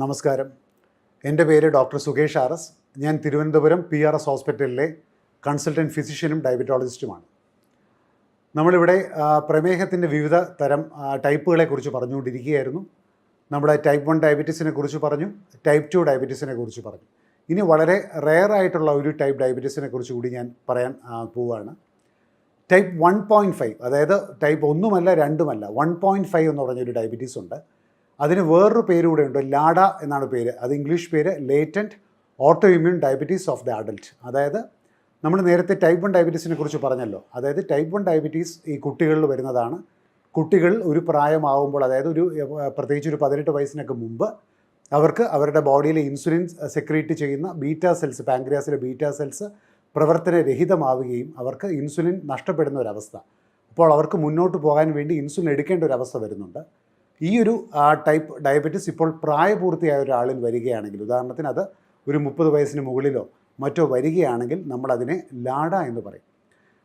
നമസ്കാരം. എൻ്റെ പേര് ഡോക്ടർ സുകേഷ് ആർ എസ്. ഞാൻ തിരുവനന്തപുരം PRS ഹോസ്പിറ്റലിലെ കൺസൾട്ടൻറ്റ് ഫിസിഷ്യനും ഡയബറ്റോളജിസ്റ്റുമാണ്. നമ്മളിവിടെ പ്രമേഹത്തിൻ്റെ വിവിധ തരം ടൈപ്പുകളെക്കുറിച്ച് പറഞ്ഞുകൊണ്ടിരിക്കുകയായിരുന്നു. നമ്മുടെ ടൈപ്പ് 1 ഡയബറ്റീസിനെ കുറിച്ച് പറഞ്ഞു, ടൈപ്പ് 2 ഡയബറ്റീസിനെ കുറിച്ച് പറഞ്ഞു. ഇനി വളരെ റെയറായിട്ടുള്ള ഒരു ടൈപ്പ് ഡയബറ്റീസിനെ കുറിച്ച് കൂടി ഞാൻ പറയാൻ പോവുകയാണ്. ടൈപ്പ് 1.5, അതായത് ടൈപ്പ് 1 2 1.5 എന്ന് പറഞ്ഞൊരു ഡയബറ്റീസ് ഉണ്ട്. അതിന് വേറൊരു പേര് കൂടെ ഉണ്ട്, ലാഡ എന്നാണ് പേര്. അത് ഇംഗ്ലീഷ് പേര് latent auto immune diabetes of the adult. അതായത് നമ്മൾ നേരത്തെ ടൈപ്പ് 1 ഡയബറ്റീസിനെ കുറിച്ച് പറഞ്ഞല്ലോ. അതായത് ടൈപ്പ് 1 ഡയബറ്റീസ് ഈ കുട്ടികളിൽ വരുന്നതാണ്. കുട്ടികൾ ഒരു പ്രായമാവുമ്പോൾ, അതായത് പ്രത്യേകിച്ച് ഒരു 18 വയസ്സിനൊക്കെ മുമ്പ് അവർക്ക് അവരുടെ ബോഡിയിലെ ഇൻസുലിൻ സെക്രീറ്റ് ചെയ്യുന്ന ബീറ്റാ സെൽസ്, പാൻക്രിയാസിലെ ബീറ്റാ സെൽസ് പ്രവർത്തനരഹിതമാവുകയും അവർക്ക് ഇൻസുലിൻ നഷ്ടപ്പെടുന്ന ഒരവസ്ഥ. അപ്പോൾ അവർക്ക് മുന്നോട്ട് പോകാൻ വേണ്ടി ഇൻസുലിൻ എടുക്കേണ്ട ഒരവസ്ഥ വരുന്നുണ്ട്. ഈ ഒരു ടൈപ്പ് ഡയബറ്റീസ് ഇപ്പോൾ പ്രായപൂർത്തിയായ ഒരാളിൽ വരികയാണെങ്കിൽ, ഉദാഹരണത്തിന് അത് ഒരു 30 വയസ്സിന് മുകളിലോ മറ്റോ വരികയാണെങ്കിൽ നമ്മളതിനെ ലാഡ എന്ന് പറയും.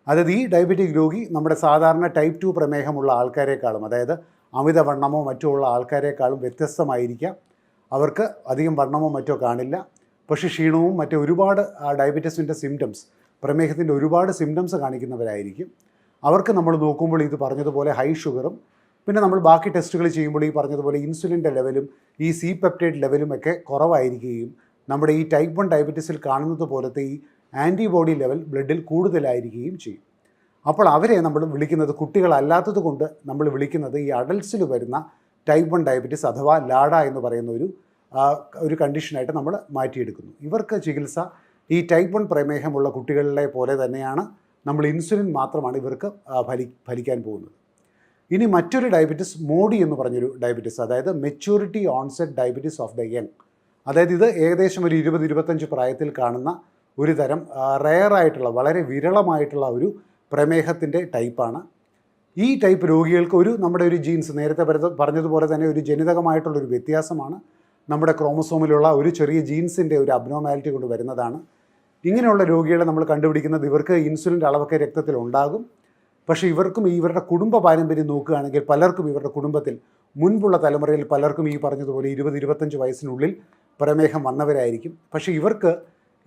അതായത് ഈ ഡയബറ്റിക് രോഗി നമ്മുടെ സാധാരണ ടൈപ്പ് 2 പ്രമേഹമുള്ള ആൾക്കാരെക്കാളും, അതായത് അമിതവണ്ണമോ മറ്റോ ഉള്ള ആൾക്കാരെക്കാളും വ്യത്യസ്തമായിരിക്കാം. അവർക്ക് അധികം വണ്ണമോ മറ്റോ കാണില്ല, പക്ഷേ ക്ഷീണവും മറ്റേ ഒരുപാട് ഡയബറ്റീസിൻ്റെ സിംറ്റംസ്, പ്രമേഹത്തിൻ്റെ ഒരുപാട് സിംറ്റംസ് കാണിക്കുന്നവരായിരിക്കും. അവർക്ക് നമ്മൾ നോക്കുമ്പോൾ ഇത് പറഞ്ഞതുപോലെ ഹൈ ഷുഗറും, പിന്നെ നമ്മൾ ബാക്കി ടെസ്റ്റുകൾ ചെയ്യുമ്പോൾ ഈ പറഞ്ഞതുപോലെ ഇൻസുലിൻ്റെ ലെവലും ഈ സി പെപ്റ്റൈഡ് ലെവലും ഒക്കെ കുറവായിരിക്കുകയും നമ്മുടെ ഈ ടൈപ്പ് 1 ഡയബറ്റീസിൽ കാണുന്നത് പോലത്തെ ഈ ആൻറ്റിബോഡി ലെവൽ ബ്ലഡിൽ കൂടുതലായിരിക്കുകയും ചെയ്യും. അപ്പോൾ അവരെ നമ്മൾ വിളിക്കുന്നത്, കുട്ടികളല്ലാത്തത് കൊണ്ട് നമ്മൾ വിളിക്കുന്നത്, ഈ അഡൽട്ട്സിൽ വരുന്ന ടൈപ്പ് 1 ഡയബറ്റീസ് അഥവാ ലാഡ എന്ന് പറയുന്ന ഒരു കണ്ടീഷനായിട്ട് നമ്മൾ മാറ്റിയെടുക്കുന്നു. ഇവർക്ക് ചികിത്സ ഈ ടൈപ്പ് 1 പ്രമേഹമുള്ള കുട്ടികളിലെ പോലെ തന്നെയാണ്. നമ്മൾ ഇൻസുലിൻ മാത്രമാണ് ഇവർക്ക് ഫലിക്കാൻ പോകുന്നത്. ഇനി മറ്റൊരു ഡയബറ്റീസ് മോഡി എന്ന് പറഞ്ഞൊരു ഡയബറ്റീസ്, അതായത് maturity onset diabetes of the young. അതായത് ഇത് ഏകദേശം ഒരു 20-25 പ്രായത്തിൽ കാണുന്ന ഒരു തരം റെയറായിട്ടുള്ള, വളരെ വിരളമായിട്ടുള്ള ഒരു പ്രമേഹത്തിൻ്റെ ടൈപ്പാണ്. ഈ ടൈപ്പ് രോഗികൾക്ക് നമ്മുടെ ഒരു ജീൻസ്, നേരത്തെ പറഞ്ഞതുപോലെ തന്നെ ഒരു ജനിതകമായിട്ടുള്ളൊരു വ്യത്യാസമാണ്. നമ്മുടെ ക്രോമസോമിലുള്ള ഒരു ചെറിയ ജീൻസിൻ്റെ ഒരു അബ്നോർമാലിറ്റി കൊണ്ട് വരുന്നതാണ്. ഇങ്ങനെയുള്ള രോഗികളെ നമ്മൾ കണ്ടുപിടിക്കുന്നത് ഇവർക്ക് ഇൻസുലിൻ്റെ അളവൊക്കെ രക്തത്തിൽ ഉണ്ടാകും. പക്ഷേ ഇവരുടെ കുടുംബ പാരമ്പര്യം നോക്കുകയാണെങ്കിൽ പലർക്കും, ഇവരുടെ കുടുംബത്തിൽ മുൻപുള്ള തലമുറയിൽ പലർക്കും ഈ പറഞ്ഞതുപോലെ 20-25 വയസ്സിനുള്ളിൽ പ്രമേഹം വന്നവരായിരിക്കും. പക്ഷേ ഇവർക്ക്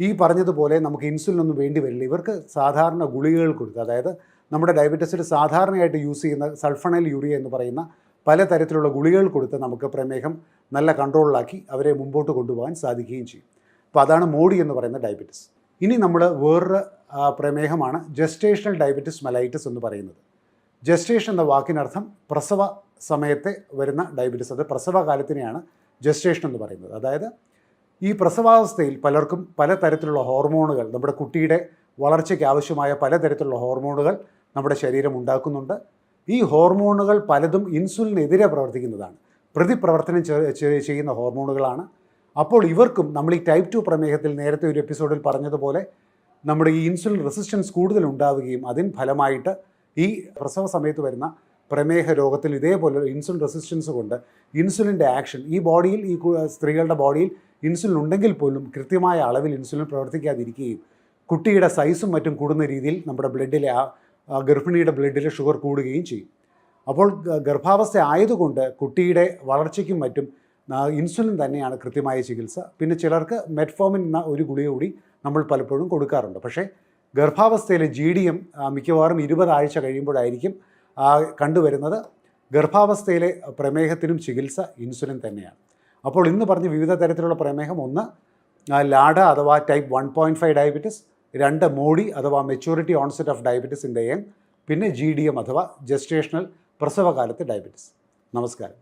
ഈ പറഞ്ഞതുപോലെ നമുക്ക് ഇൻസുലിനൊന്നും വേണ്ടി വരില്ല. ഇവർക്ക് സാധാരണ ഗുളികകൾ കൊടുത്ത്, അതായത് നമ്മുടെ ഡയബറ്റീസിൽ സാധാരണയായിട്ട് യൂസ് ചെയ്യുന്ന സൾഫണൈൽ യൂറിയ എന്ന് പറയുന്ന പലതരത്തിലുള്ള ഗുളികകൾ കൊടുത്ത് നമുക്ക് പ്രമേഹം നല്ല കൺട്രോളിലാക്കി അവരെ മുമ്പോട്ട് കൊണ്ടുപോകാൻ സാധിക്കുകയും ചെയ്യും. അപ്പോൾ അതാണ് മോഡി എന്ന് പറയുന്ന ഡയബറ്റീസ്. ഇനി നമ്മൾ വേറൊരു പ്രമേഹമാണ് ജസ്റ്റേഷണൽ ഡയബറ്റിസ് മെലൈറ്റിസ് എന്ന് പറയുന്നത്. ജസ്റ്റേഷൻ എന്ന വാക്കിനർത്ഥം പ്രസവ സമയത്തെ വരുന്ന ഡയബറ്റിസ്. അത് പ്രസവകാലത്തിനെയാണ് ജസ്റ്റേഷൻ എന്ന് പറയുന്നത്. അതായത് ഈ പ്രസവാവസ്ഥയിൽ പലർക്കും പലതരത്തിലുള്ള ഹോർമോണുകൾ, നമ്മുടെ കുട്ടിയുടെ വളർച്ചയ്ക്ക് ആവശ്യമായ പലതരത്തിലുള്ള ഹോർമോണുകൾ നമ്മുടെ ശരീരം ഉണ്ടാക്കുന്നുണ്ട്. ഈ ഹോർമോണുകൾ പലതും ഇൻസുലിനെതിരെ പ്രവർത്തിക്കുന്നതാണ്, പ്രതിപ്രവർത്തനം ചെയ്യുന്ന ഹോർമോണുകളാണ്. അപ്പോൾ ഇവർക്കും നമ്മൾ ഈ ടൈപ്പ് 2 പ്രമേഹത്തിൽ നേരത്തെ ഒരു എപ്പിസോഡിൽ പറഞ്ഞതുപോലെ നമ്മുടെ ഈ ഇൻസുലിൻ റെസിസ്റ്റൻസ് കൂടുതൽ ഉണ്ടാവുകയും അതിന് ഫലമായിട്ട് ഈ പ്രസവ സമയത്ത് വരുന്ന പ്രമേഹ രോഗത്തിൽ ഇതേപോലെ ഇൻസുലിൻ റെസിസ്റ്റൻസ് കൊണ്ട് ഇൻസുലിൻ്റെ ആക്ഷൻ ഈ ബോഡിയിൽ, ഈ സ്ത്രീകളുടെ ബോഡിയിൽ ഇൻസുലിൻ ഉണ്ടെങ്കിൽ പോലും കൃത്യമായ അളവിൽ ഇൻസുലിൻ പ്രവർത്തിക്കാതിരിക്കുകയും കുട്ടിയുടെ സൈസും മറ്റും കൂടുന്ന രീതിയിൽ നമ്മുടെ ബ്ലഡിലെ ഗർഭിണിയുടെ ബ്ലഡിലെ ഷുഗർ കൂടുകയും ചെയ്യും. അപ്പോൾ ഗർഭാവസ്ഥ ആയതുകൊണ്ട് കുട്ടിയുടെ വളർച്ചയ്ക്കും മറ്റും ഇൻസുലിൻ തന്നെയാണ് കൃത്യമായ ചികിത്സ. പിന്നെ ചിലർക്ക് മെറ്റ്ഫോമിൻ എന്ന ഒരു ഗുളിക കൂടി നമ്മൾ പലപ്പോഴും കൊടുക്കാറുണ്ട്. പക്ഷേ ഗർഭാവസ്ഥയിലെ GDM മിക്കവാറും 20 ആഴ്ച കഴിയുമ്പോഴായിരിക്കും കണ്ടുവരുന്നത്. ഗർഭാവസ്ഥയിലെ പ്രമേഹത്തിനും ചികിത്സ ഇൻസുലിൻ തന്നെയാണ്. അപ്പോൾ ഇന്ന് പറഞ്ഞ വിവിധ തരത്തിലുള്ള പ്രമേഹം, 1 ലാഡ അഥവാ ടൈപ്പ് 1.5 ഡയബറ്റിസ്, 2 മോഡി അഥവാ maturity onset of diabetes in the young, പിന്നെ GDM അഥവാ ജസ്റ്റേഷണൽ പ്രസവകാലത്ത് ഡയബറ്റിസ്. നമസ്കാരം.